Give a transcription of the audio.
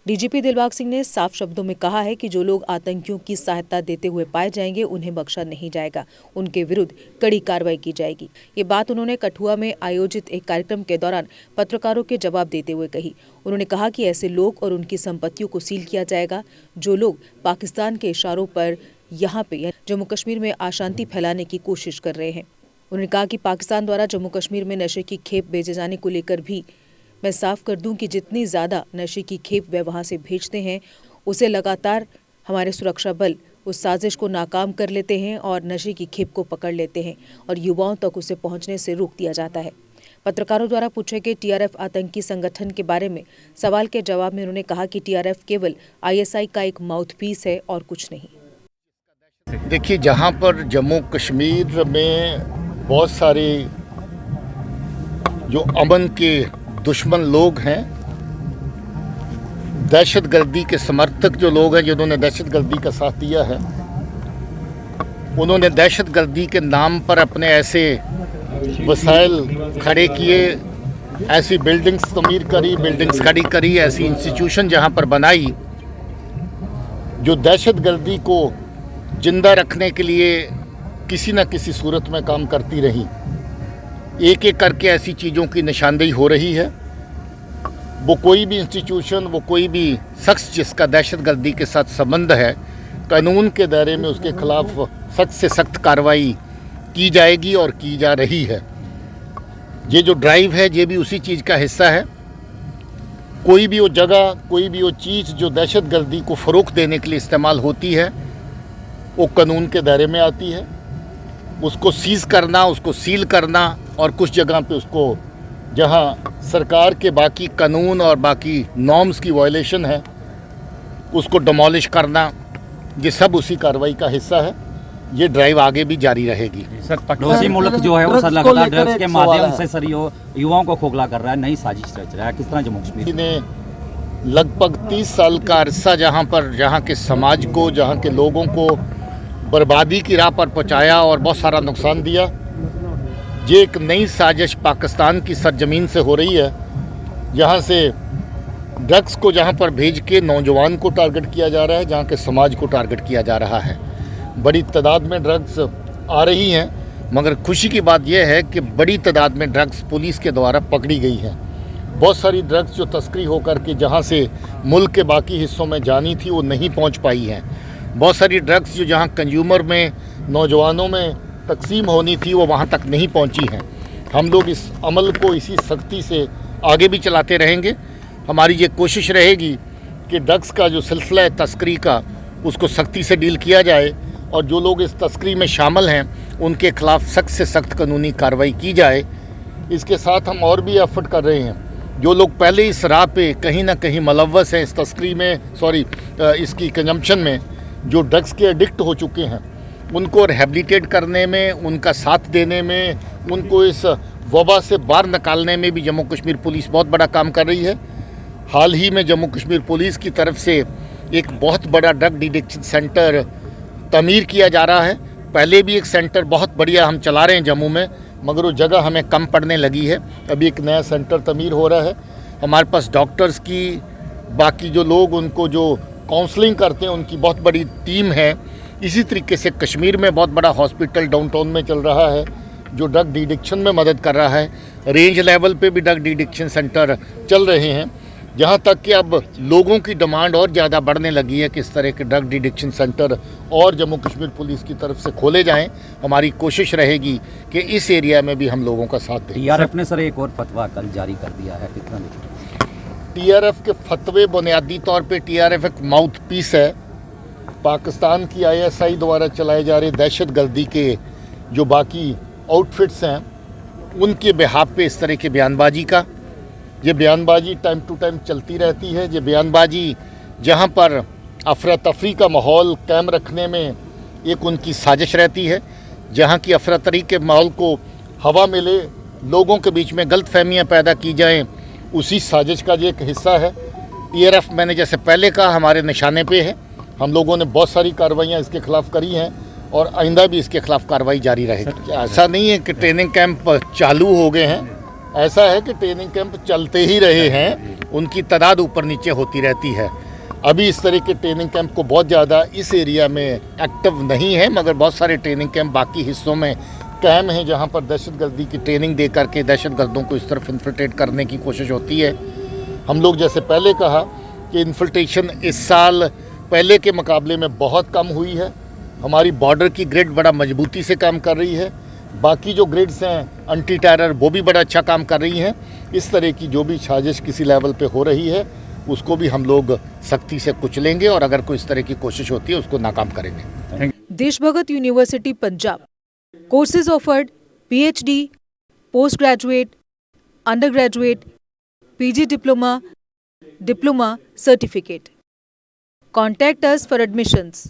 DGP Dilbag Singh ने साफ शब्दों में कहा है कि जो लोग आतंकियों की सहायता देते हुए पाए जाएंगे उन्हें बख्शा नहीं जाएगा, उनके विरुद्ध कड़ी कार्रवाई की जाएगी। ये बात उन्होंने कठुआ में आयोजित एक कार्यक्रम के दौरान पत्रकारों के जवाब देते हुए कही। उन्होंने कहा कि ऐसे लोग और उनकी संपत्तियों को सील किया जाएगा जो लोग पाकिस्तान के इशारों पर यहाँ पे जम्मू कश्मीर में अशांति फैलाने की कोशिश कर रहे हैं। उन्होंने कहा कि पाकिस्तान द्वारा जम्मू कश्मीर में नशे की खेप भेजे जाने को लेकर भी मैं साफ कर दूं कि जितनी ज़्यादा नशे की खेप वे वहां से भेजते हैं उसे लगातार हमारे सुरक्षा बल उस साजिश को नाकाम कर लेते हैं और नशे की खेप को पकड़ लेते हैं और युवाओं तक उसे पहुंचने से रोक दिया जाता है। पत्रकारों द्वारा पूछे गए टीआरएफ आतंकी संगठन के बारे में सवाल के जवाब में उन्होंने कहा कि टीआरएफ केवल आईएसआई का एक माउथपीस है और कुछ नहीं। देखिए, जहां पर जम्मू कश्मीर में बहुत सारे जो अमन के दुश्मन लोग हैं, दहशतगर्दी के समर्थक जो लोग हैं जिन्होंने दहशतगर्दी का साथ दिया है, उन्होंने दहशतगर्दी के नाम पर अपने ऐसे वसाइल खड़े किए, ऐसी बिल्डिंग्स तमीर करी, बिल्डिंग्स खड़ी करी, ऐसी इंस्टीट्यूशन जहां पर बनाई जो दहशतगर्दी को जिंदा रखने के लिए किसी न किसी सूरत में काम करती रही। एक एक करके ऐसी चीज़ों की निशानदेही हो रही है। वो कोई भी इंस्टीट्यूशन, वो कोई भी शख्स जिसका दहशतगर्दी के साथ संबंध है, कानून के दायरे में उसके खिलाफ सख्त से सख्त कार्रवाई की जाएगी और की जा रही है। ये जो ड्राइव है ये भी उसी चीज़ का हिस्सा है। कोई भी वो जगह, कोई भी वो चीज़ जो दहशतगर्दी को फ़रोग़ देने के लिए इस्तेमाल होती है वो कानून के दायरे में आती है। उसको सीज़ करना, उसको सील करना और कुछ जगह पे उसको जहां सरकार के बाकी कानून और बाकी नॉर्म्स की वायलेशन है उसको डिमोलिश करना, ये सब उसी कार्रवाई का हिस्सा है। ये ड्राइव आगे भी जारी रहेगी। सर, पड़ोसी मुल्क जो है वो सर लगातार ड्रग्स के माध्यम से सर युवाओं को खोखला कर रहा है, नई साजिश रच रहा है। किस तरह जम्मू कश्मीर ने लगभग 30 साल का अरसा जहाँ के समाज को, जहाँ के लोगों को बर्बादी की राह पर पहुँचाया और बहुत सारा नुकसान दिया। ये एक नई साजिश पाकिस्तान की सरजमीन से हो रही है, जहाँ से ड्रग्स को जहाँ पर भेज के नौजवान को टारगेट किया जा रहा है, जहाँ के समाज को टारगेट किया जा रहा है। बड़ी तादाद में ड्रग्स आ रही हैं, मगर खुशी की बात यह है कि बड़ी तादाद में ड्रग्स पुलिस के द्वारा पकड़ी गई हैं। बहुत सारी ड्रग्स जो तस्करी होकर के जहाँ से मुल्क के बाकी हिस्सों में जानी थी वो नहीं पहुँच पाई हैं। बहुत सारी ड्रग्स जो जहाँ कंज्यूमर में, नौजवानों में तकसीम होनी थी वो वहाँ तक नहीं पहुँची हैं। हम लोग इस अमल को इसी सख्ती से आगे भी चलाते रहेंगे। हमारी ये कोशिश रहेगी कि ड्रग्स का जो सिलसिला है तस्करी का, उसको सख्ती से डील किया जाए और जो लोग इस तस्करी में शामिल हैं उनके खिलाफ सख्त से सख्त कानूनी कार्रवाई की जाए। इसके साथ हम और भी एफर्ट कर रहे हैं। जो लोग पहले इस राह पे कहीं ना कहीं मुलव्वस हैं, इस तस्करी में, इसकी कंजम्पशन में, जो ड्रग्स के एडिक्ट हो चुके हैं, उनको रिहेबिलिटेट करने में, उनका साथ देने में, उनको इस वबा से बाहर निकालने में भी जम्मू कश्मीर पुलिस बहुत बड़ा काम कर रही है। हाल ही में जम्मू कश्मीर पुलिस की तरफ से एक बहुत बड़ा ड्रग डिटेक्शन सेंटर तमीर किया जा रहा है। पहले भी एक सेंटर बहुत बढ़िया हम चला रहे हैं जम्मू में, मगर वो जगह हमें कम पड़ने लगी है। अभी एक नया सेंटर तमीर हो रहा है। हमारे पास डॉक्टर्स की, बाकी जो लोग उनको जो काउंसलिंग करते हैं उनकी बहुत बड़ी टीम है। इसी तरीके से कश्मीर में बहुत बड़ा हॉस्पिटल डाउनटाउन में चल रहा है जो ड्रग डिटेक्शन में मदद कर रहा है। रेंज लेवल पे भी ड्रग डिटेक्शन सेंटर चल रहे हैं। जहाँ तक कि अब लोगों की डिमांड और ज़्यादा बढ़ने लगी है कि इस तरह के ड्रग डिटेक्शन सेंटर और जम्मू कश्मीर पुलिस की तरफ से खोले जाएं। हमारी कोशिश रहेगी कि इस एरिया में भी हम लोगों का साथ दें। टीआरएफ ने सर एक और फतवा कल जारी कर दिया है, कितना? टीआरएफ के फतवे बुनियादी तौर पे टीआरएफ एक माउथ पीस है। पाकिस्तान की आईएसआई द्वारा चलाए जा रहे दहशतगर्दी के जो बाकी आउटफिट्स हैं उनके बिहाफ पे इस तरह की बयानबाजी का, ये बयानबाजी टाइम टू टाइम चलती रहती है। ये बयानबाजी जहाँ पर अफरा तफरी का माहौल कायम रखने में एक उनकी साजिश रहती है, जहाँ की अफरा तफरी के माहौल को हवा मिले, लोगों के बीच में गलतफहमियाँ पैदा की जाएं, उसी साजिश का ये एक हिस्सा है। टीआरएफ, मैंने जैसे पहले कहा, हमारे निशाने पे है। हम लोगों ने बहुत सारी कार्रवाइयाँ इसके खिलाफ करी हैं और आइंदा भी इसके खिलाफ कार्रवाई जारी रहेगी। ऐसा नहीं है कि ट्रेनिंग कैंप चालू हो गए हैं, ऐसा है कि ट्रेनिंग कैंप चलते ही रहे हैं, उनकी तादाद ऊपर नीचे होती रहती है। अभी इस तरह के ट्रेनिंग कैंप को बहुत ज़्यादा इस एरिया में एक्टिव नहीं है, मगर बहुत सारे ट्रेनिंग कैंप बाकी हिस्सों में कायम हैं जहां पर दहशतगर्दी की ट्रेनिंग दे करके दहशतगर्दों को इस तरफ इन्फिल्ट्रेट करने की कोशिश होती है। हम लोग जैसे पहले कहा कि इन्फिल्ट्रेशन इस साल पहले के मुकाबले में बहुत कम हुई है। हमारी बॉर्डर की ग्रिड बड़ा मजबूती से काम कर रही है, बाकी जो ग्रिड्स हैं एंटी टेरर वो भी बड़ा अच्छा काम कर रही हैं। इस तरह की जो भी साजिश किसी लेवल पे हो रही है उसको भी हम लोग सख्ती से कुचलेंगे और अगर कोई इस तरह की कोशिश होती है उसको नाकाम करेंगे। Deshbhagat university Punjab courses offered PhD, post graduate, under graduate, PG diploma, diploma certificate. Contact us for admissions.